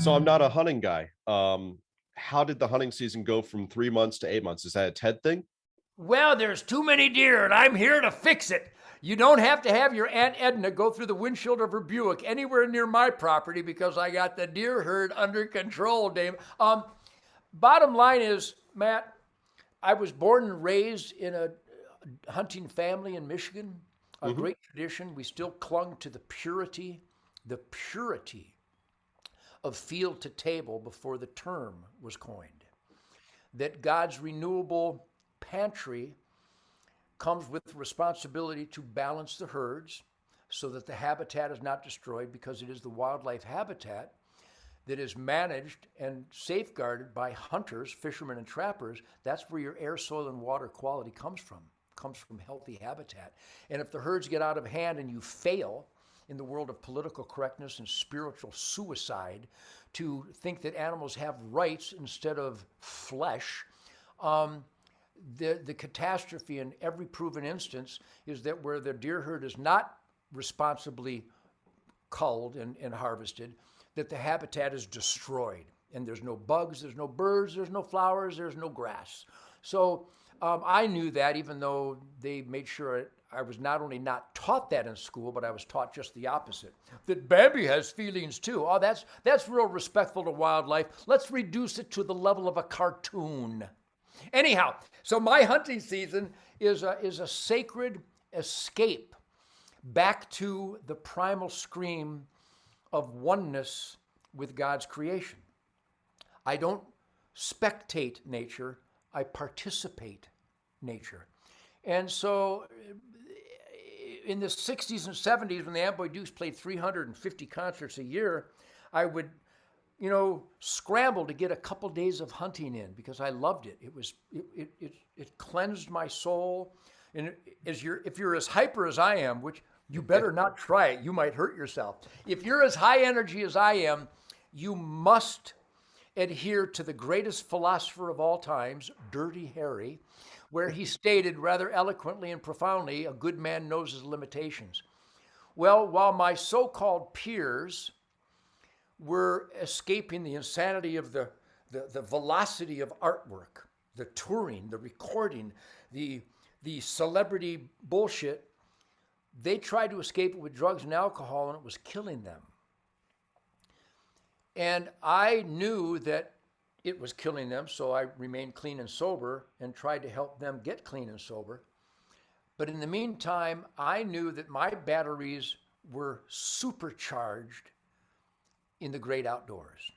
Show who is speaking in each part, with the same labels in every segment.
Speaker 1: So I'm not a hunting guy. How did the hunting season go from 3 months to 8 months? Is that a Ted thing?
Speaker 2: Well, there's too many deer, and I'm here to fix it. You don't have to have your Aunt Edna go through the windshield of her Buick anywhere near my property because I got the deer herd under control, Dave. Bottom line is, Matt, I was born and raised in a hunting family in Michigan, a
Speaker 1: Hmm.
Speaker 2: great tradition. We still clung to the purity of field to table before the term was coined. That God's renewable pantry comes with the responsibility to balance the herds so that the habitat is not destroyed because it is the wildlife habitat that is managed and safeguarded by hunters, fishermen, and trappers. That's where your air, soil, and water quality comes from healthy habitat. And if the herds get out of hand and you fail in the world of political correctness and spiritual suicide to think that animals have rights instead of flesh, um, the catastrophe in every proven instance is that where the deer herd is not responsibly culled and harvested, that the habitat is destroyed. And there's no bugs, there's no birds, there's no flowers, there's no grass. So I knew that, even though they made sure I was not only not taught that in school, but I was taught just the opposite. That Bambi has feelings too. Oh, that's real respectful to wildlife. Let's reduce it to the level of a cartoon. Anyhow, so my hunting season is a sacred escape back to the primal scream of oneness with God's creation. I don't spectate nature, I participate nature. And so in the 60s and 70s, when the Amboy Dukes played 350 concerts a year, I would scramble to get a couple days of hunting in because I loved it. It cleansed my soul. And if you're as hyper as I am, which you better not try it, you might hurt yourself. If you're as high energy as I am, you must adhere to the greatest philosopher of all times, Dirty Harry, where he stated rather eloquently and profoundly, a good man knows his limitations. Well, while my so-called peers were escaping the insanity of the velocity of artwork, the touring, the recording, the celebrity bullshit, they tried to escape it with drugs and alcohol, and it was killing them. And I knew that it was killing them, so I remained clean and sober and tried to help them get clean and sober. But in the meantime, I knew that my batteries were supercharged in the great outdoors.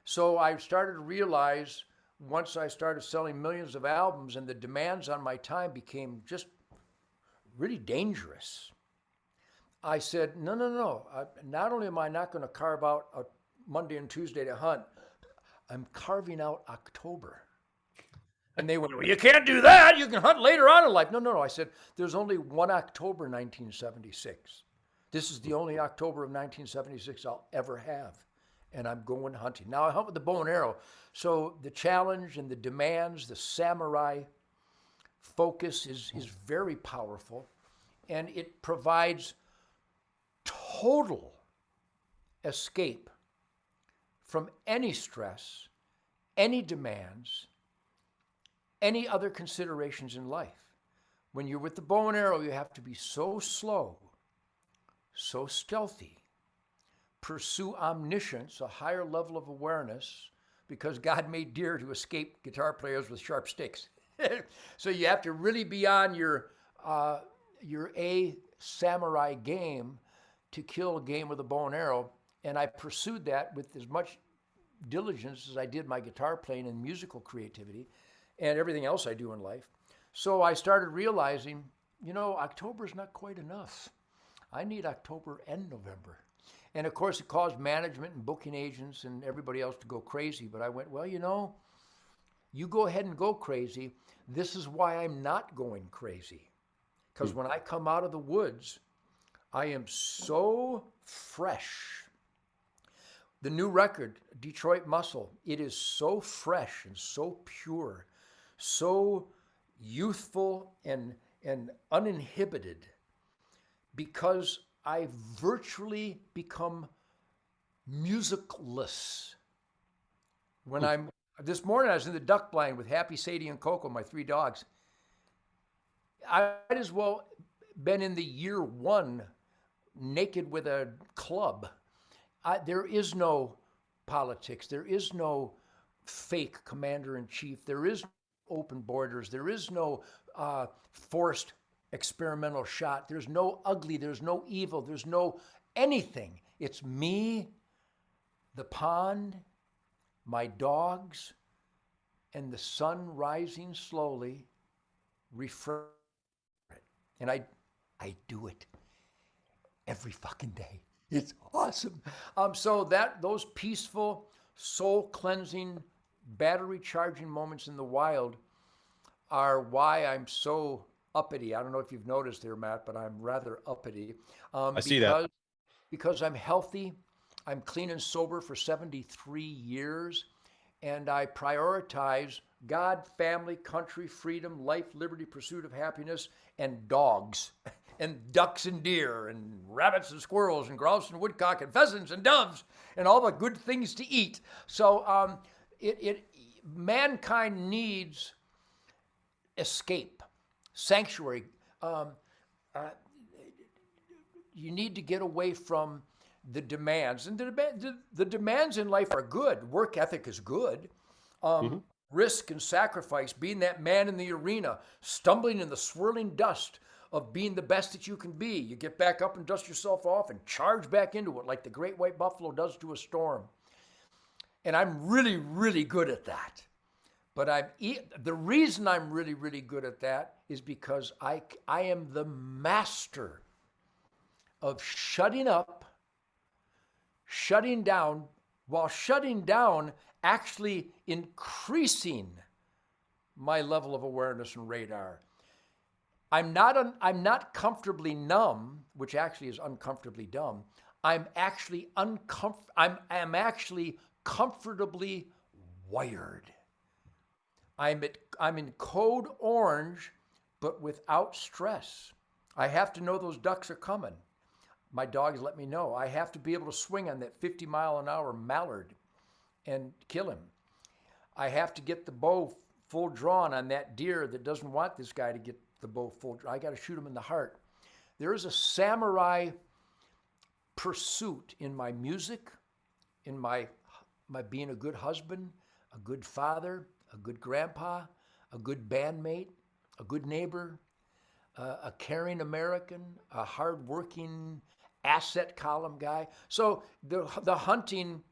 Speaker 2: So I started to realize, once I started selling millions of albums and the demands on my time became just really dangerous, I said, no, no, no. Not only am I not going to carve out a Monday and Tuesday to hunt, I'm carving out October. And they went, well, you can't do that. You can hunt later on in life. No, no, no. I said, there's only one October 1976. This is the only October of 1976 I'll ever have. And I'm going hunting. Now I hunt with the bow and arrow. So the challenge and the demands, the samurai focus is very powerful. And it provides total escape from any stress, any demands, any other considerations in life. When you're with the bow and arrow, you have to be so slow, so stealthy, pursue omniscience, a higher level of awareness, because God made deer to escape guitar players with sharp sticks. So you have to really be on your A samurai game to kill a game with a bow and arrow. And I pursued that with as much diligence as I did my guitar playing and musical creativity and everything else I do in life. So I started realizing, October's not quite enough. I need October and November. And of course, it caused management and booking agents and everybody else to go crazy. But I went, well, you go ahead and go crazy. This is why I'm not going crazy. Because when I come out of the woods, I am so fresh. The new record, Detroit Muscle, it is so fresh and so pure, so youthful and uninhibited, because I virtually become musicless When this morning I was in the duck blind with Happy, Sadie, and Coco, my 3 dogs. I might as well been in the year 1 naked with a club. There is no politics. There is no fake commander in chief. There is no open borders. There is no forced experimental shot. There's no ugly. There's no evil. There's no anything. It's me, the pond, my dogs, and the sun rising slowly. Refresh it. And I do it every fucking day. It's awesome. So those peaceful, soul cleansing, battery charging moments in the wild are why I'm so uppity. I don't know if you've noticed there, Matt, but I'm rather uppity.
Speaker 1: I see that.
Speaker 2: Because I'm healthy, I'm clean and sober for 73 years, and I prioritize God, family, country, freedom, life, liberty, pursuit of happiness, and dogs, and ducks and deer, and rabbits and squirrels, and grouse and woodcock, and pheasants and doves, and all the good things to eat. So mankind needs escape, sanctuary. You need to get away from the demands. And the demands in life are good. Work ethic is good. Risk and sacrifice, being that man in the arena, stumbling in the swirling dust of being the best that you can be. You get back up and dust yourself off and charge back into it like the great white buffalo does to a storm. And I'm really, really good at that. But the reason I'm really, really good at that is because I am the master of shutting up, shutting down, while shutting down actually increasing my level of awareness and radar. I'm not comfortably numb, which actually is uncomfortably dumb. I'm actually comfortably wired. I'm in code orange, but without stress. I have to know those ducks are coming. My dogs let me know. I have to be able to swing on that 50-mile-an-hour mallard and kill him. I have to get the bow full drawn on that deer that doesn't want this guy to get the bow full drawn. I got to shoot him in the heart. There is a samurai pursuit in my music, in my being a good husband, a good father, a good grandpa, a good bandmate, a good neighbor, a caring American, a hardworking asset column guy. So the hunting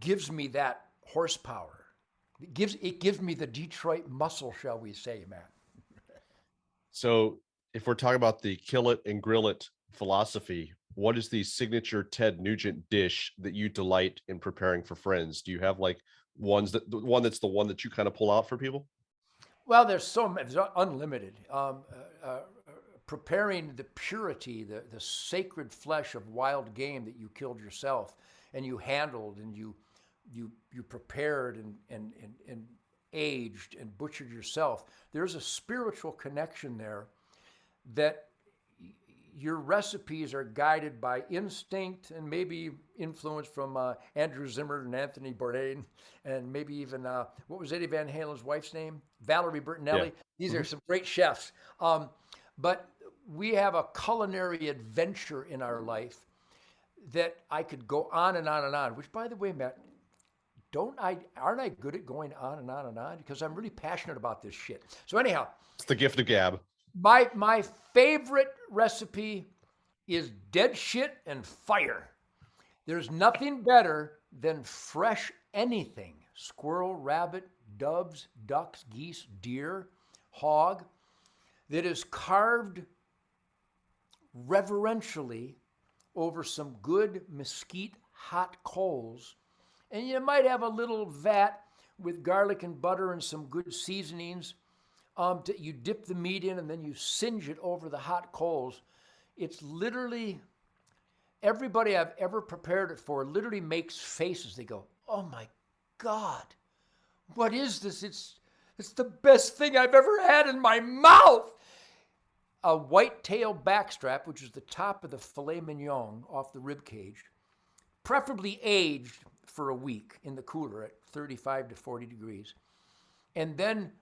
Speaker 2: gives me that horsepower. It gives me the Detroit muscle, shall we say, Matt.
Speaker 1: So if we're talking about the kill it and grill it philosophy, what is the signature Ted Nugent dish that you delight in preparing for friends? Do you have like the one that you kind of pull out for people?
Speaker 2: Well, there's unlimited. Preparing the purity, the sacred flesh of wild game that you killed yourself and you handled and you prepared and aged and butchered yourself. There's a spiritual connection there that your recipes are guided by instinct and maybe influence from Andrew Zimmern and Anthony Bourdain, and maybe even, what was Eddie Van Halen's wife's name? Valerie Bertinelli. Yeah. These are some great chefs. But we have a culinary adventure in our life that I could go on and on and on, which, by the way, Matt, aren't I good at going on and on and on? Because I'm really passionate about this shit. So anyhow.
Speaker 1: It's the gift of gab.
Speaker 2: My favorite recipe is dead shit and fire. There's nothing better than fresh anything. Squirrel, rabbit, doves, ducks, geese, deer, hog, that is carved reverentially over some good mesquite hot coals. And you might have a little vat with garlic and butter and some good seasonings. You dip the meat in and then you singe it over the hot coals. It's literally, everybody I've ever prepared it for literally makes faces. They go, oh my God, what is this? It's the best thing I've ever had in my mouth. A white-tail backstrap, which is the top of the filet mignon off the rib cage, preferably aged for a week in the cooler at 35 to 40 degrees, and then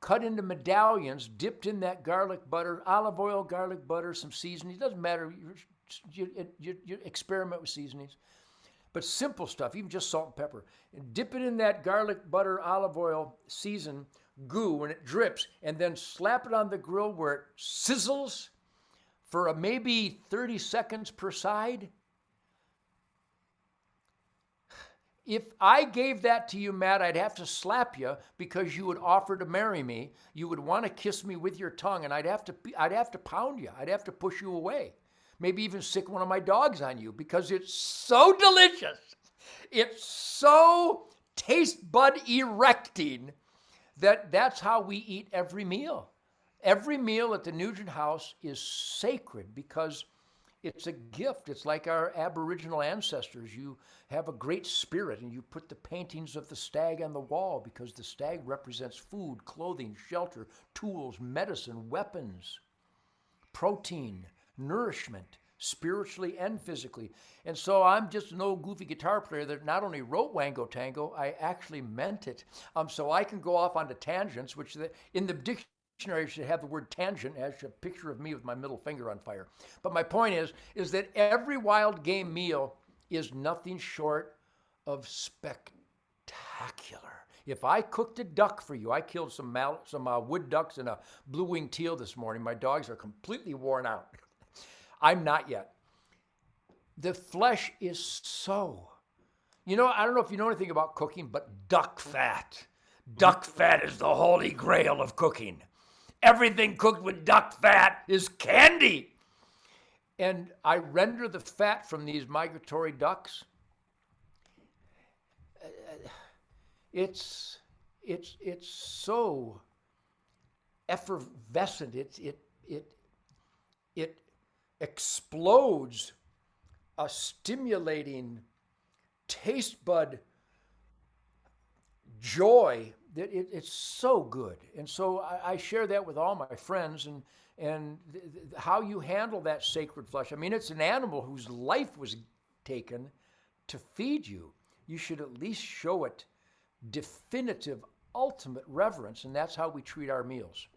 Speaker 2: cut into medallions, dipped in that garlic butter, olive oil, garlic butter, some seasoning. It doesn't matter. You experiment with seasonings, but simple stuff, even just salt and pepper. And dip it in that garlic butter, olive oil, season goo when it drips, and then slap it on the grill where it sizzles for maybe 30 seconds per side. If I gave that to you, Matt, I'd have to slap you because you would offer to marry me. You would want to kiss me with your tongue, and I'd have to pound you. I'd have to push you away. Maybe even sick one of my dogs on you because it's so delicious. It's so taste bud erecting that's how we eat every meal. Every meal at the Nugent house is sacred because it's a gift. It's like our Aboriginal ancestors. You have a great spirit and you put the paintings of the stag on the wall because the stag represents food, clothing, shelter, tools, medicine, weapons, protein, nourishment, spiritually and physically. And so I'm just an old goofy guitar player that not only wrote Wango Tango, I actually meant it. So I can go off onto tangents, which in the dictionary should have the word tangent as a picture of me with my middle finger on fire. But my point is that every wild game meal is nothing short of spectacular. If I cooked a duck for you, I killed some wood ducks and a blue-winged teal this morning. My dogs are completely worn out. I'm not yet. The flesh is so, I don't know if you know anything about cooking, but duck fat. Duck fat is the holy grail of cooking. Everything cooked with duck fat is candy. And I render the fat from these migratory ducks. It's so effervescent. It explodes a stimulating taste bud joy that it's so good. And so I share that with all my friends and how you handle that sacred flesh. I mean, it's an animal whose life was taken to feed you. You should at least show it definitive, ultimate reverence, and that's how we treat our meals.